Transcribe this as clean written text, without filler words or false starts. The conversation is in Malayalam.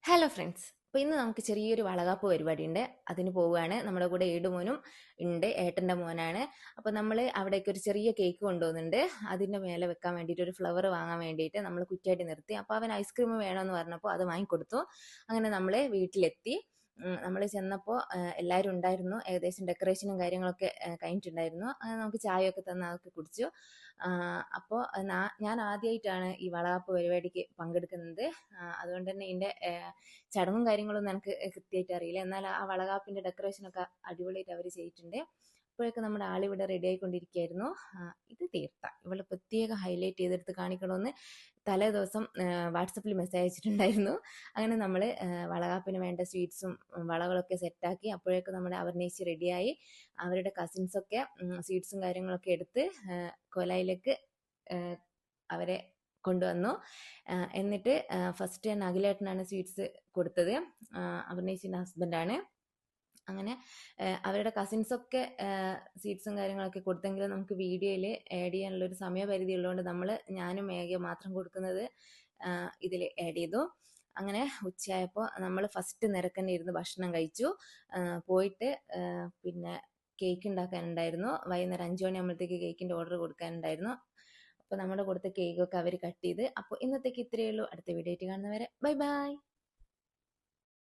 Hello friends. അപ്പോൾ ഇന്ന് നമുക്ക് ചെറിയൊരു വളകാപ്പ് പരിപാടി ഉണ്ട്. അതിന് പോവുകയാണ്. നമ്മുടെ കൂടെ ഏടുമോനും ഉണ്ട്, ഏട്ടൻ്റെ മോനാണ്. അപ്പോൾ നമ്മൾ അവിടേക്ക് ഒരു ചെറിയ കേക്ക് കൊണ്ടുപോകുന്നുണ്ട്. അതിൻ്റെ മേലെ വെക്കാൻ വേണ്ടിയിട്ട് ഒരു ഫ്ലവർ വാങ്ങാൻ വേണ്ടിയിട്ട് നമ്മൾ കുറ്റിയായിട്ട് നിർത്തി. അപ്പോൾ അവൻ ഐസ്ക്രീം വേണമെന്ന് പറഞ്ഞപ്പോൾ അത് വാങ്ങിക്കൊടുത്തു. അങ്ങനെ നമ്മൾ വീട്ടിലെത്തി. നമ്മൾ ചെന്നപ്പോൾ എല്ലാവരും ഉണ്ടായിരുന്നു. ഏകദേശം ഡെക്കറേഷനും കാര്യങ്ങളൊക്കെ കഴിഞ്ഞിട്ടുണ്ടായിരുന്നു. അങ്ങനെ നമുക്ക് ചായയൊക്കെ തന്ന് അതൊക്കെ കുടിച്ചു. അപ്പോൾ ഞാൻ ആദ്യമായിട്ടാണ് ഈ വളകാപ്പ് പരിപാടിക്ക് പങ്കെടുക്കുന്നത്. അതുകൊണ്ട് തന്നെ ഇതിൻ്റെ ചടങ്ങും കാര്യങ്ങളൊന്നും എനിക്ക് കൃത്യമായിട്ട് അറിയില്ല. എന്നാൽ ആ വളകാപ്പിൻ്റെ ഡെക്കറേഷനൊക്കെ അടിപൊളിയായിട്ട് അവർ ചെയ്തിട്ടുണ്ട്. അപ്പോഴൊക്കെ നമ്മുടെ ആളിവിടെ റെഡി ആയിക്കൊണ്ടിരിക്കുകയായിരുന്നു. ഇത് തീർത്ത ഇവളെ പ്രത്യേകം ഹൈലൈറ്റ് ചെയ്തെടുത്ത് കാണിക്കണമെന്ന് തലേ ദിവസം വാട്സപ്പിൽ മെസ്സേജ് അയച്ചിട്ടുണ്ടായിരുന്നു. അങ്ങനെ നമ്മൾ വളകാപ്പിന് വേണ്ട സ്വീറ്റ്സും വളകളൊക്കെ സെറ്റാക്കി. അപ്പോഴേക്കും നമ്മുടെ അവർണേച്ചി റെഡിയായി. അവരുടെ കസിൻസൊക്കെ സ്വീറ്റ്സും കാര്യങ്ങളൊക്കെ എടുത്ത് കൊലയിലേക്ക് അവരെ കൊണ്ടുവന്നു. എന്നിട്ട് ഫസ്റ്റ് തന്നെ അഖിലേട്ടനാണ് സ്വീറ്റ്സ് കൊടുത്തത്. അവർണേച്ചിൻ്റെ ഹസ്ബൻഡാണ്. അങ്ങനെ അവരുടെ കസിൻസൊക്കെ സ്വീറ്റ്സും കാര്യങ്ങളൊക്കെ കൊടുത്തെങ്കിലും നമുക്ക് വീഡിയോയിൽ ആഡ് ചെയ്യാനുള്ളൊരു സമയപരിധി ഉള്ളതുകൊണ്ട് ഞാനും മേഘയും മാത്രം കൊടുക്കുന്നത് ഇതിൽ ആഡ് ചെയ്തു. അങ്ങനെ ഉച്ചയായപ്പോൾ നമ്മൾ ഫസ്റ്റ് നിരക്കന്നെ ഇരുന്ന് ഭക്ഷണം കഴിച്ചു. പോയിട്ട് പിന്നെ കേക്ക് ഉണ്ടാക്കാനുണ്ടായിരുന്നു. വൈകുന്നേരം 5 മണിയാകുമ്പോഴത്തേക്ക് കേക്കിൻ്റെ ഓർഡർ കൊടുക്കാനുണ്ടായിരുന്നു. അപ്പോൾ നമ്മുടെ കൊടുത്ത കേക്കൊക്കെ അവർ കട്ട് ചെയ്ത്. അപ്പോൾ ഇന്നത്തേക്ക് ഇത്രയേ ഉള്ളൂ. അടുത്ത വീഡിയോ ആയിട്ട് കാണുന്നവരെ ബൈ ബൈ.